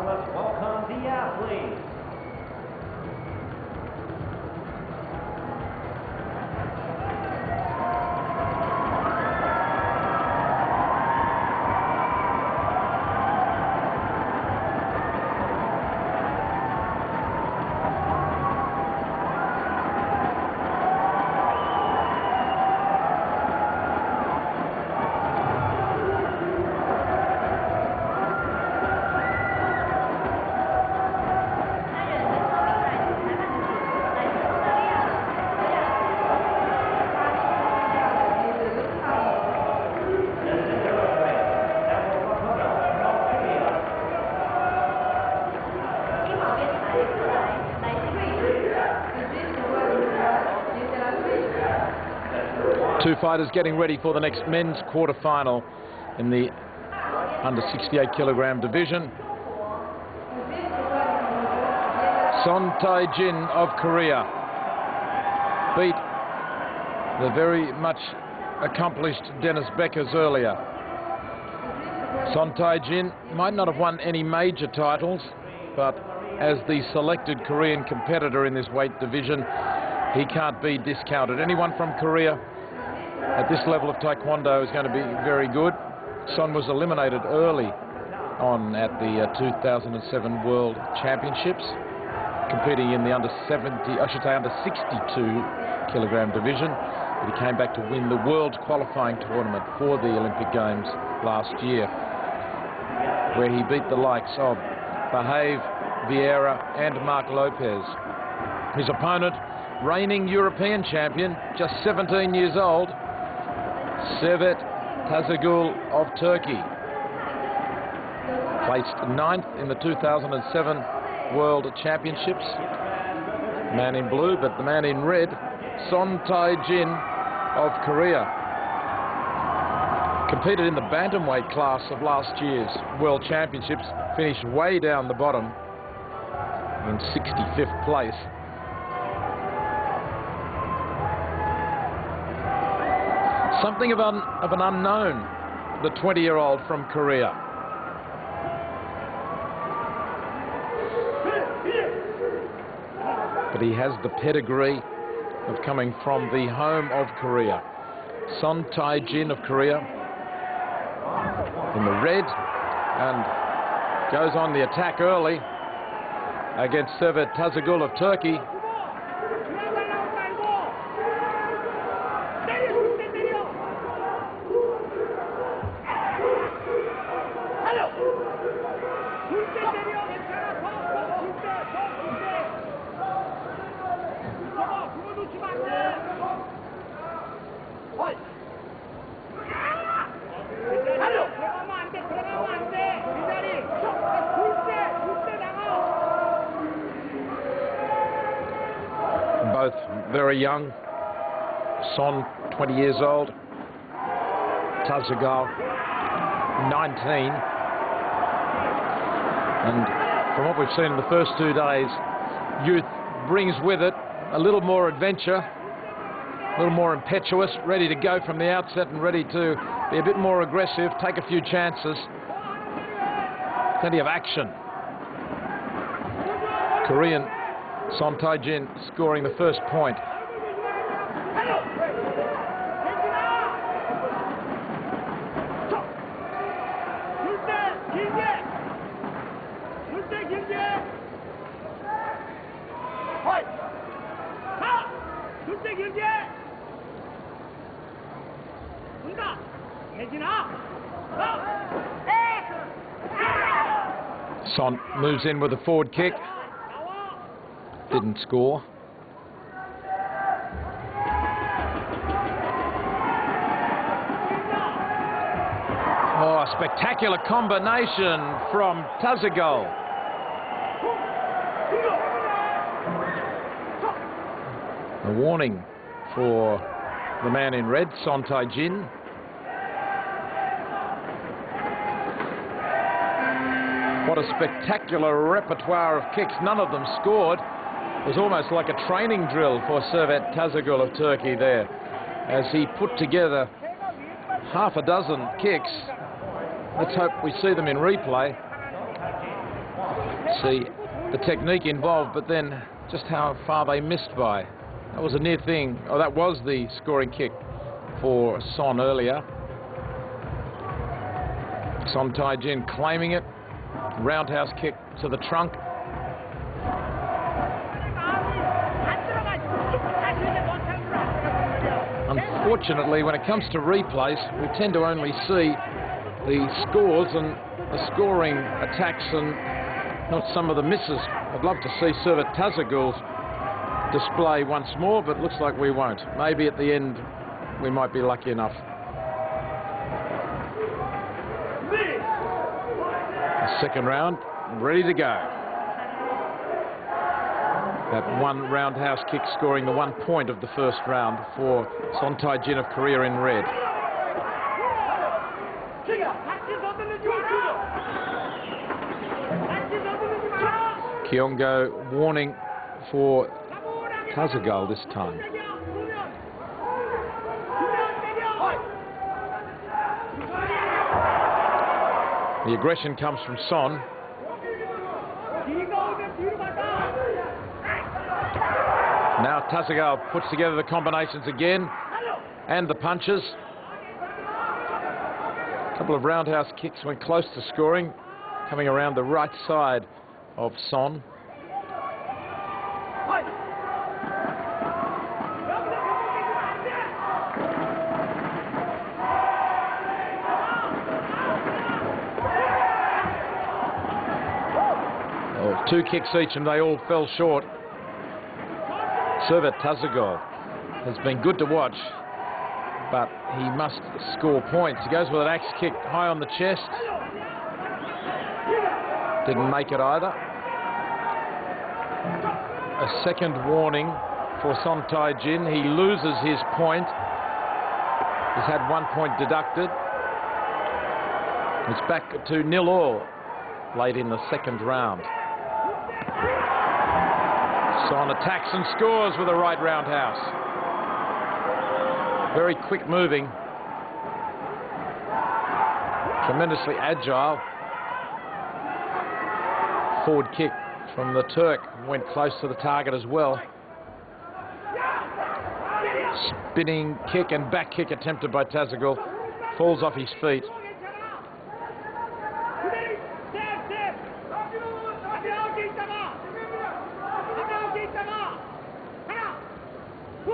Let's welcome the athletes. Two fighters getting ready for the next men's quarterfinal in the under 68 kilogram division. Son Tae-jin of Korea beat the very much accomplished Dennis Beckers earlier. Son Tae-jin might not have won any major titles, but as the selected Korean competitor in this weight division, he can't be discounted. Anyone from Korea at this level of taekwondo is going to be very good. Son was eliminated early on at the 2007 World Championships, competing in the under 62 kilogram division. But he came back to win the world qualifying tournament for the Olympic Games last year, where he beat the likes of Behave, Vieira and Mark Lopez. His opponent, reigning European champion, just 17 years old, Servet Tazegul of Turkey. Placed 9th in the 2007 World Championships. Man in blue, but the man in red, Son Tae-jin of Korea. Competed in the bantamweight class of last year's World Championships, finished way down the bottom in 65th place. Something of an unknown, the 20-year-old from Korea. But he has the pedigree of coming from the home of Korea. Son Tae-jin of Korea in the red, and goes on the attack early against Servet Tazegul of Turkey. Both very young. Son, 20 years old. Tazegul, 19. And from what we've seen in the first 2 days, youth brings with it a little more adventure, a little more impetuous, ready to go from the outset and ready to be a bit more aggressive, take a few chances. Plenty of action. Korean Son Tae-jin scoring the first point. Son moves in with a forward kick. Didn't score. Oh, a spectacular combination from Tazegul. A warning for the man in red, Son Tae-jin. What a spectacular repertoire of kicks. None of them scored. It was almost like a training drill for Servet Tazegul of Turkey there, as he put together half a dozen kicks. Let's hope we see them in replay. see the technique involved, but then just how far they missed by. That was a near thing. Oh, that was the scoring kick for Son earlier. Son Tai-jin claiming it. Roundhouse kick to the trunk. Unfortunately, when it comes to replays, we tend to only see the scores and the scoring attacks and not some of the misses. I'd love to see Servet Tazagul's display once more, but looks like we won't. Maybe at the end we might be lucky enough. The second round, ready to go. That one roundhouse kick scoring the 1 point of the first round for Son Tai-jin of Korea in red. Kyongo warning for Tazagal this time. The aggression comes from Son. Now Tazagal puts together the combinations again and the punches. A couple of roundhouse kicks went close to scoring, coming around the right side of Son. Oh, 2 kicks each and they all fell short. Servet Tazagal has been good to watch, but he must score points. He goes with an axe kick high on the chest. Didn't make it either. A second warning for Son Tai-jin. He loses his point. He's had 1 point deducted. It's back to 0-0 late in the second round. Son attacks and scores with a right roundhouse. Very quick moving. Tremendously agile. Forward kick from the Turk went close to the target as well. Spinning kick and back kick attempted by Tazagal. Falls off his feet.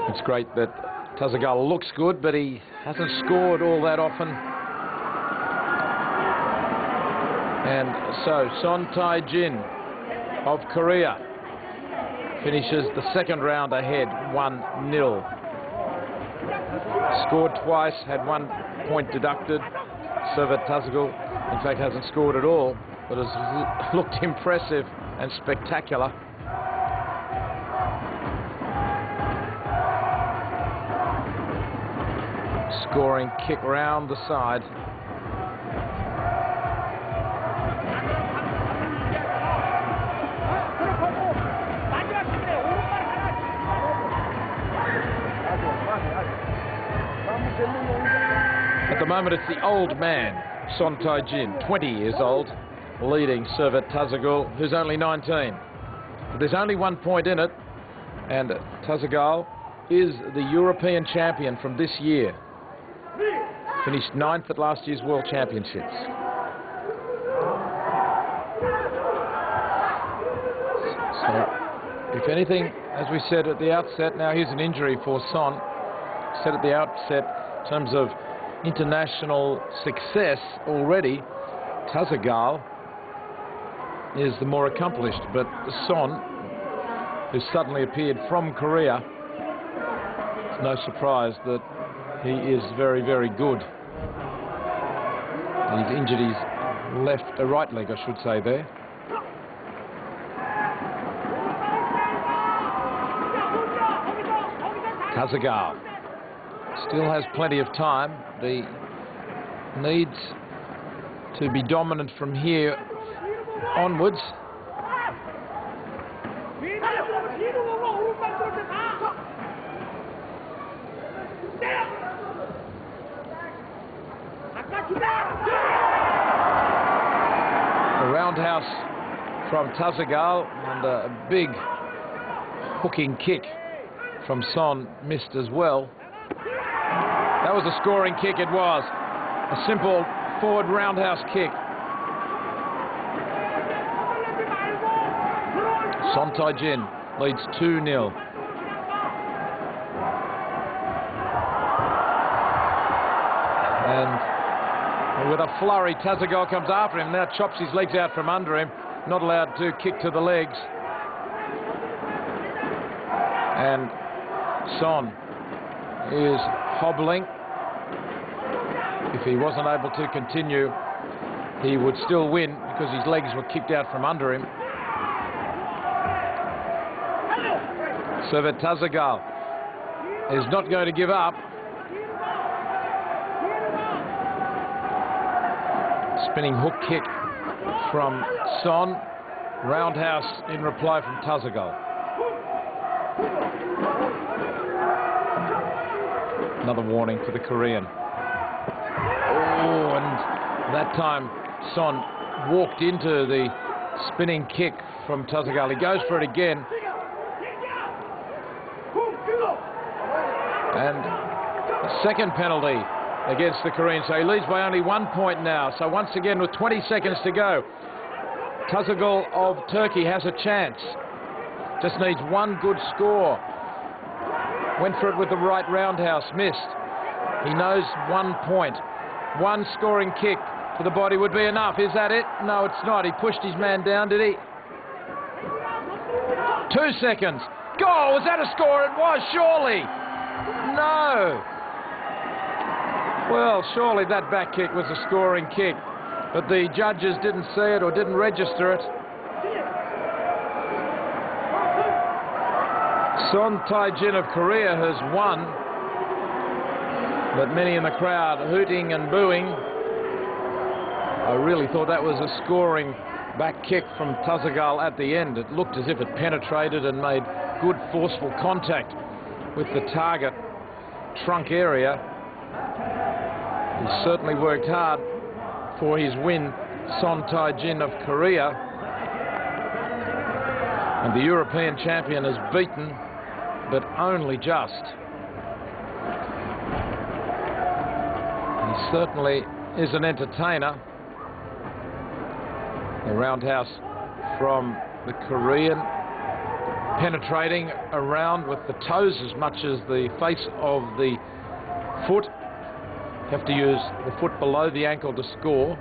It's great that Tazagal looks good, but he hasn't scored all that often. And so Son Tai-jin of Korea finishes the second round ahead, 1-0. Scored twice, had 1 point deducted. Servet Tazagal, in fact, hasn't scored at all, but has looked impressive and spectacular. Scoring kick round the side. At the moment, it's the old man, Son Tai-jin, 20 years old, leading Servet Tazagal, who's only 19. But there's only 1 point in it, and Tazagal is the European champion from this year. Finished 9th at last year's World Championships. So, if anything, as we said at the outset, now here's an injury for Son. Said at the outset, in terms of international success already, Tazagal is the more accomplished, but Son, who suddenly appeared from Korea, it's no surprise that he is very, very good. And he's injured his right leg, I should say, there. Tazagal still has plenty of time. He needs to be dominant from here onwards. A roundhouse from Tazagal, and a big hooking kick from Son missed as well. That was a scoring kick, it was. A simple forward roundhouse kick. Son Tai-jin leads 2-0. And with a flurry, Tazagal comes after him, now chops his legs out from under him, not allowed to kick to the legs. And Son is hobbling. If he wasn't able to continue, he would still win because his legs were kicked out from under him. Servet Tazagal is not going to give up. Spinning hook kick from Son. Roundhouse in reply from Tazagal. Another warning for the Korean. Oh, and that time Son walked into the spinning kick from Tazagal. He goes for it again. And a second penalty against the Korean. So he leads by only 1 point now. So once again, with 20 seconds to go, Tazagal of Turkey has a chance. Just needs one good score. Went for it with the right roundhouse, missed. He knows 1 point. One scoring kick to the body would be enough. Is that it? No, it's not. He pushed his man down, did he? 2 seconds. Goal! Was that a score? It was, surely. No. Well, surely that back kick was a scoring kick, but the judges didn't see it or didn't register it. Son Tai-jin of Korea has won, but many in the crowd hooting and booing. I really thought that was a scoring back kick from Tazagal at the end. It looked as if it penetrated and made good forceful contact with the target trunk area. He certainly worked hard for his win, Son Tai-jin of Korea. And the European champion is beaten, but only just. He certainly is an entertainer. The roundhouse from the Korean, penetrating around with the toes as much as the face of the foot. Have to use the foot below the ankle to score.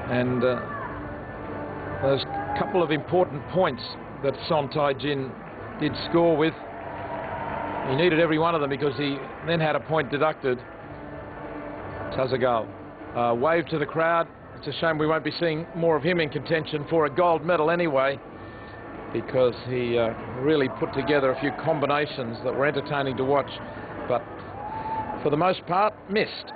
And there's a couple of important points that Son Tai-jin did score with. He needed every one of them because he then had a point deducted. Tazagal waved to the crowd. It's a shame we won't be seeing more of him in contention for a gold medal anyway, because he really put together a few combinations that were entertaining to watch, but for the most part missed.